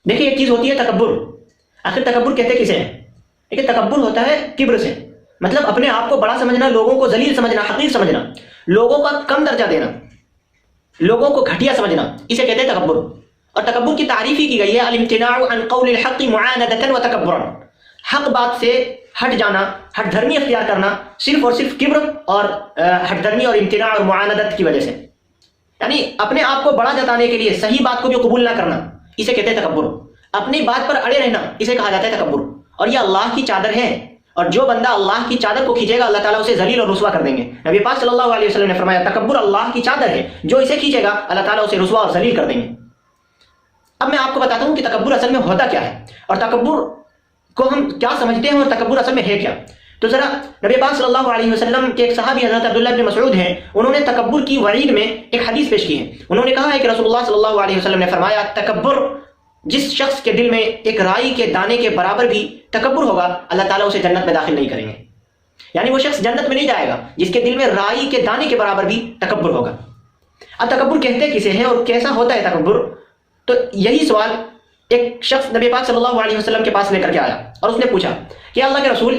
देखिए एक चीज होती है तकब्बुर। आखिर तकब्बुर कहते किसे हैं? देखिए तकब्बुर होता है किब्र से, मतलब अपने आप को बड़ा समझना, लोगों को जलील समझना, हकीर समझना, लोगों का कम दर्जा देना, लोगों को घटिया समझना, इसे कहते हैं तकब्बुर। और तकब्बुर की तारीफ ही की गई है अल-इम्तिनाउ अन क़ौलिल हक़्क़ि मुआनदतन व तकब्बुरन, हक बात से हट जाना, हट धर्मी अख्तियार करना, सिर्फ और सिर्फ किब्र और हट धर्मी और इम्तिना और मुआनदत की वजह से, यानी अपने आप को बड़ा जताने के लिए सही बात को भी कबूल ना करना, इसे कहते हैं तकब्बुर। अपनी बात पर अड़े रहना, इसे कहा जाता है तकब्बुर। और यह अल्लाह की चादर है, और जो बंदा अल्लाह की चादर को खींचेगा अल्लाह ताला उसे जलील और रुसवा कर देंगे। नबी पाक सल्लल्लाहु अलैहि वसल्लम ने फरमाया तकब्बुर अल्लाह की चादर है, जो इसे खींचेगा अल्लाह ताला उसे रुसवा और जलील कर देंगे। अब मैं आपको बताता हूं कि तकब्बुर असल में होता क्या है, और तकब्बुर को हम क्या समझते हैं, और तकब्बुर असल में है क्या। तो जरा नबी पाक सल्लल्लाहु अलैहि वसल्लम के एक सहाबी हज़रत अब्दुल्लाह इब्न मसऊद हैं, उन्होंने तकब्बुर की वईद में एक हदीस पेश की है। उन्होंने कहा है कि रसूलुल्लाह सल्लल्लाहु अलैहि वसल्लम ने फरमाया तकब्बुर, जिस शख्स के दिल में एक राई के दाने के बराबर भी तकब्बुर होगा अल्लाह ताला उसे जन्नत में दाखिल नहीं करेंगे। यानी वो शख्स जन्नत में नहीं जाएगा जिसके दिल में राई के दाने के बराबर भी तकब्बुर होगा। अब तकब्बुर कहते किसे हैं और कैसा होता है तकब्बुर, तो यही सवाल एक शख्स नबी पाक सल्लल्लाहु अलैहि वसल्लम के पास लेकर के आया और उसने पूछा कि अल्लाह के रसूल,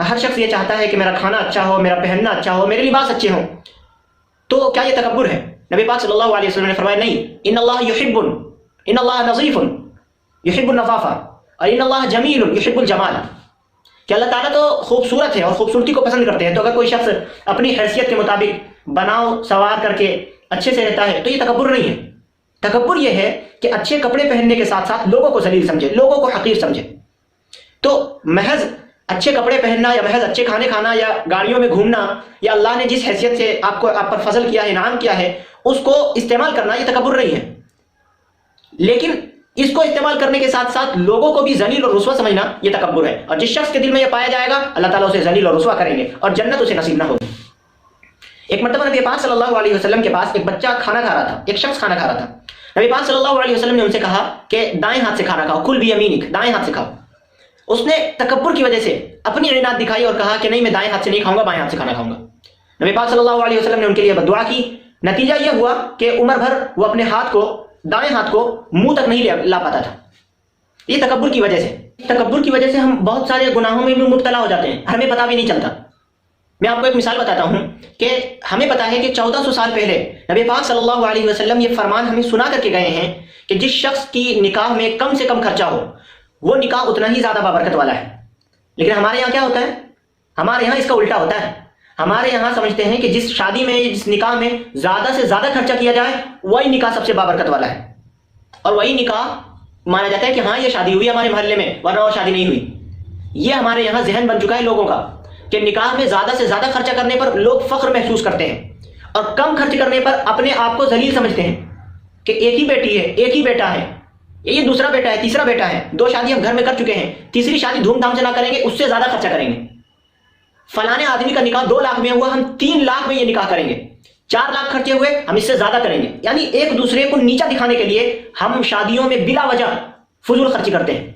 हर शख्स ये चाहता है कि मेरा खाना अच्छा हो, मेरा पहनना अच्छा हो, मेरे लिबास अच्छे हों, तो क्या ये तकब्बुर है? नबी पाक सल्लल्लाहु अलैहि वसल्लम ने फरमाया नहीं, इन्नल्लाह नज़ीफुन युहिब्बुन नज़ाफ़ा और इन्नल्लाह जमीलुन युहिब्बुल जमाल, कि अल्लाह ताला तो खूबसूरत है और खूबसूरती को पसंद करते हैं। तो अगर कोई शख्स अपनी हैसियत के मुताबिक बनाव सवार करके अच्छे से रहता है तो ये तकब्बुर नहीं है। तकब्बुर ये है कि अच्छे कपड़े पहनने के साथ साथ लोगों को जलील समझे, लोगों को हकीर समझे। तो महज अच्छे कपड़े पहनना या महज अच्छे खाने खाना या गाड़ियों में घूमना या अल्लाह ने जिस हैसियत से आप पर फजल किया है, इनाम किया है, उसको इस्तेमाल करना ये तकब्बुर नहीं है। लेकिन इसको इस्तेमाल करने के साथ साथ लोगों को भी जलील और रुसवा समझना ये तकब्बुर है। और जिस शख्स के दिल में ये पाया जाएगा अल्लाह ताला उसे जलील और रुसवा करेंगे और जन्नत उसे नसीब ना होगी। एक मर्तबा नबी पाक सल्लल्लाहु अलैहि वसल्लम के पास एक बच्चा खाना खा रहा था, एक शख्स खाना खा रहा था। नबी पाक सल्लल्लाहु अलैहि वसल्लम ने उनसे कहा कि दाएं हाथ से खाना खाओ, कुल भी यमीनिक, दाएं हाथ से खाओ। उसने तकब्बुर की वजह से अपनी इनात दिखाई और कहा कि नहीं, मैं दाएं हाथ से नहीं खाऊंगा, बाएं हाथ से खाना खाऊंगा। नबी पाक सल्लल्लाहु अलैहि वसल्लम ने उनके लिए बद्दुआ की। नतीजा यह हुआ कि उम्र भर वो अपने हाथ को, दाएं हाथ को मुंह तक नहीं ला पाता था। ये तकब्बुर की वजह से। तकब्बुर की वजह से हम बहुत सारे गुनाहों में भी मुब्तला हो जाते हैं, हमें पता भी नहीं चलता। मैं आपको एक मिसाल बताता हूं कि हमें पता है कि 1400 साल पहले नबी पाक सल्लल्लाहु अलैहि वसल्लम ये फरमान हमें सुना करके गए हैं कि जिस शख्स की निकाह में कम से कम खर्चा हो वो निकाह उतना ही ज्यादा बाबरकत वाला है। लेकिन हमारे यहाँ क्या होता है? हमारे यहाँ इसका उल्टा होता है। हमारे यहाँ समझते हैं कि जिस शादी में, जिस निकाह में ज्यादा से ज्यादा खर्चा किया जाए वही निकाह सबसे बाबरकत वाला है, और वही निकाह माना जाता है कि हाँ ये शादी हुई हमारे मोहल्ले में, वरना और शादी नहीं हुई। ये हमारे यहाँ जहन बन चुका है लोगों का कि निकाह में ज्यादा से ज्यादा खर्चा करने पर लोग फख्र महसूस करते हैं और कम खर्च करने पर अपने आप को जलील समझते हैं कि एक ही बेटी है, एक ही बेटा है, ये दूसरा बेटा है, तीसरा बेटा है, 2 शादी हम घर में कर चुके हैं, तीसरी शादी धूमधाम से ना करेंगे, उससे ज्यादा खर्चा करेंगे। फलाने आदमी का निकाह 2 लाख में हुआ, हम 3 लाख में ये निकाह करेंगे, 4 लाख खर्चे हुए, हम इससे ज्यादा करेंगे। यानी एक दूसरे को नीचा दिखाने के लिए हम शादियों में बिला वजह फजूल खर्ची करते हैं,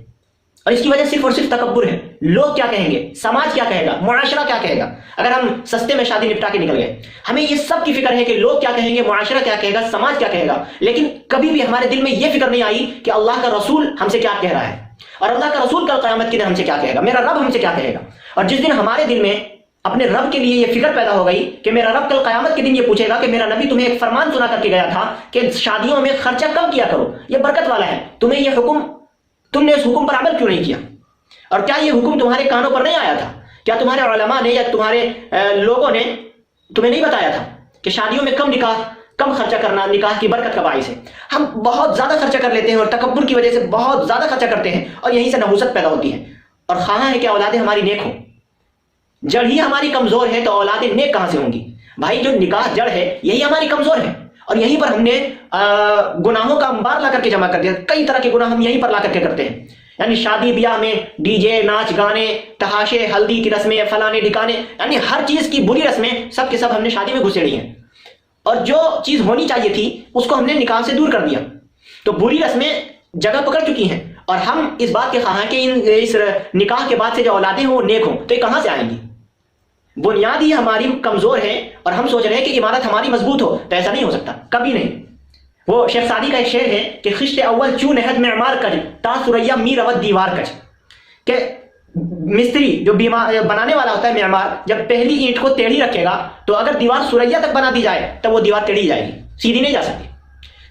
और इसकी वजह सिर्फ और सिर्फ तकब्बुर है। लोग क्या कहेंगे, समाज क्या कहेगा, मुआशरा क्या कहेगा। अगर हम सस्ते में शादी निपटा के निकल गए, हमें ये सब की फिक्र है कि लोग क्या कहेंगे, मुआशरा क्या कहेगा, समाज क्या कहेगा, लेकिन कभी भी हमारे दिल में ये फिक्र नहीं आई कि अल्लाह का रसूल हमसे क्या कह रहा है और अल्लाह का रसूल कल क़यामत के दिन हमसे क्या कहेगा, मेरा रब हमसे क्या कहेगा। और जिस दिन हमारे दिल में अपने रब के लिए ये फिक्र पैदा हो गई कि मेरा रब कल क़यामत के दिन ये पूछेगा कि मेरा नबी तुम्हें एक फरमान सुना करके गया था कि शादियों में खर्चा कम किया करो, ये बरकत वाला है, तुम्हें ये हुक्म, तुमने इस हुक्म पर अमल क्यों नहीं किया, और क्या ये हुक्म तुम्हारे कानों पर नहीं आया था? क्या तुम्हारे उलमा ने या तुम्हारे लोगों ने तुम्हें नहीं बताया था कि शादियों में कम खर्चा करना निकाह की बरकत का बाइस है? हम बहुत ज्यादा खर्चा कर लेते हैं और तकब्बुर की वजह से बहुत ज्यादा खर्चा करते हैं और यहीं से नहुसत पैदा होती है। और खाना है कि औलादे हमारी नेक हो, जड़ ही हमारी कमजोर है तो औलादे नेक कहां से होंगी? भाई जो निकाह जड़ है यही हमारी कमजोर है, और यहीं पर हमने गुनाहों का अंबार ला करके जमा कर दिया। कई तरह के गुनाह हम यहीं पर ला करके करते हैं। यानी शादी ब्याह में डीजे, नाच गाने, तहाशे, हल्दी की रस्में, फलाने ठिकाने, यानी हर चीज की बुरी रस्में सब के सब हमने शादी में घुसेड़ी हैं, और जो चीज होनी चाहिए थी उसको हमने निकाह से दूर कर दिया। तो बुरी रस्में जगह पकड़ चुकी हैं, और हम इस बात के ख्वाह कि इस निकाह के बाद से जो औलादें हों वो नेक हों, तो ये कहां से आएंगी? बुनियाद ही हमारी कमजोर है और हम सोच रहे हैं कि इमारत हमारी मजबूत हो, तो ऐसा नहीं हो सकता, कभी नहीं। وہ شیخ سعدی کا ایک شعر ہے کہ خشت اول چون نہد معمار کج تا سریا می رود دیوار کج، کہ مستری جو بنانے والا ہوتا ہے معمار، جب پہلی اینٹ کو ٹیڑھی رکھے گا تو اگر دیوار سریا تک بنا دی جائے تب وہ دیوار ٹیڑھی جائے گی، سیدھی نہیں جا سکتی۔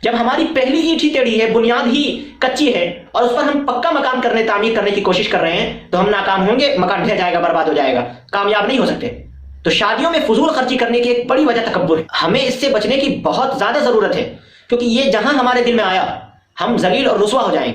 جب ہماری پہلی اینٹ ہی ٹیڑھی ہے، بنیاد ہی کچی ہے، اور اس پر ہم پکا مکان تعمیر کرنے کی کوشش کر رہے ہیں، تو ہم ناکام ہوں گے، مکان ڈھہ جائے گا، برباد ہو جائے گا، کامیاب نہیں ہو سکتے۔ تو شادیوں میں فضول خرچی کرنے کی ایک بڑی وجہ تکبر ہے، ہمیں اس سے بچنے کی بہت زیادہ ضرورت ہے، کیونکہ یہ جہاں ہمارے دل میں آیا ہم ذلیل اور رسوا ہو جائیں گے۔